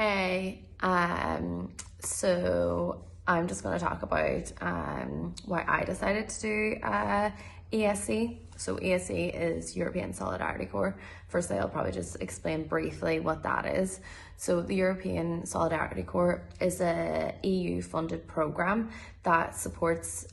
Hey, so I'm just going to talk about why I decided to do ESC. So ESC is European Solidarity Corps. Firstly, I'll probably just explain briefly what that is. So the European Solidarity Corps is a EU-funded program that supports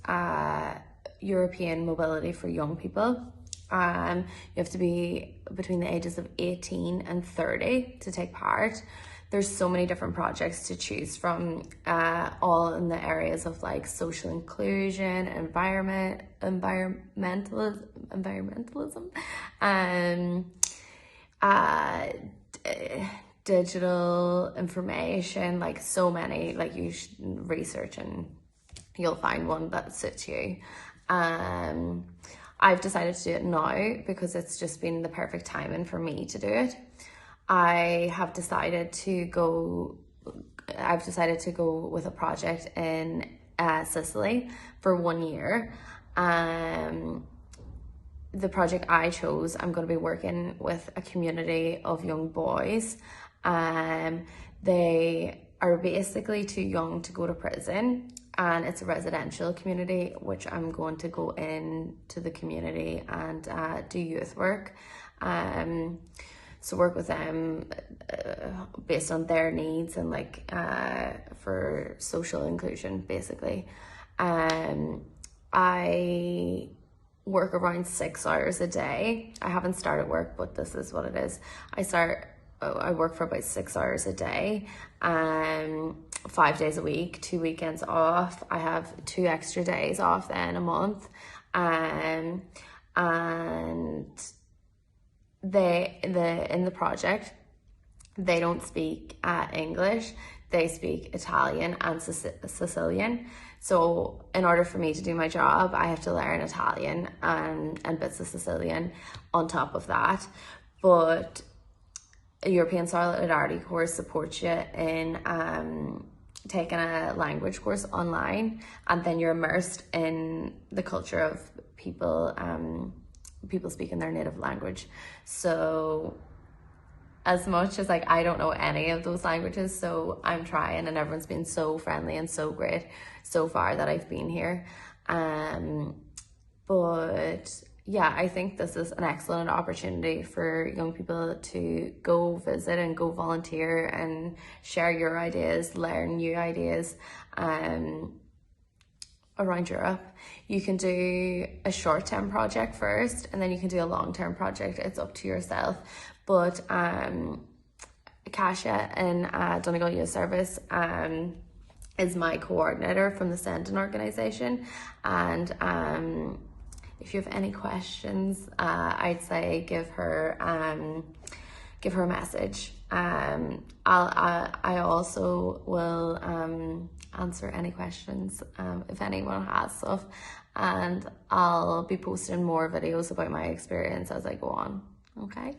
European mobility for young people. You have to be between the ages of 18 and 30 to take part. There's so many different projects to choose from, all in the areas of like social inclusion, environmentalism, digital information, like so many. Like you should research and you'll find one that suits you. I've decided to do it now because it's just been the perfect timing for me to do it. I've decided to go with a project in Sicily for 1 year. The project I chose, I'm going to be working with a community of young boys. They are basically too young to go to prison, and it's a residential community, which I'm going to go into the community and do youth work. So work with them based on their needs and like for social inclusion, basically. I work around 6 hours a day. I haven't started work, but this is what it is. I work for about 6 hours a day, 5 days a week, 2 weekends off. I have 2 extra days off then a month. And in the project, they don't speak English. They speak Italian and Sicilian. So in order for me to do my job, I have to learn Italian and bits of Sicilian on top of that. But a European Solidarity Course supports you in taking a language course online, and then you're immersed in the culture of people speaking their native language. So as much as like I don't know any of those languages, so I'm trying, and everyone's been so friendly and so great so far that I've been here. But yeah, I think this is an excellent opportunity for young people to go visit and go volunteer and share your ideas, learn new ideas around Europe. You can do a short-term project first, and then you can do a long-term project. It's up to yourself. But Kasia in Donegal Youth Service is my coordinator from the Sending organisation, and if you have any questions, I'd say give her a message. I also will answer any questions if anyone has stuff, and I'll be posting more videos about my experience as I go on. Okay.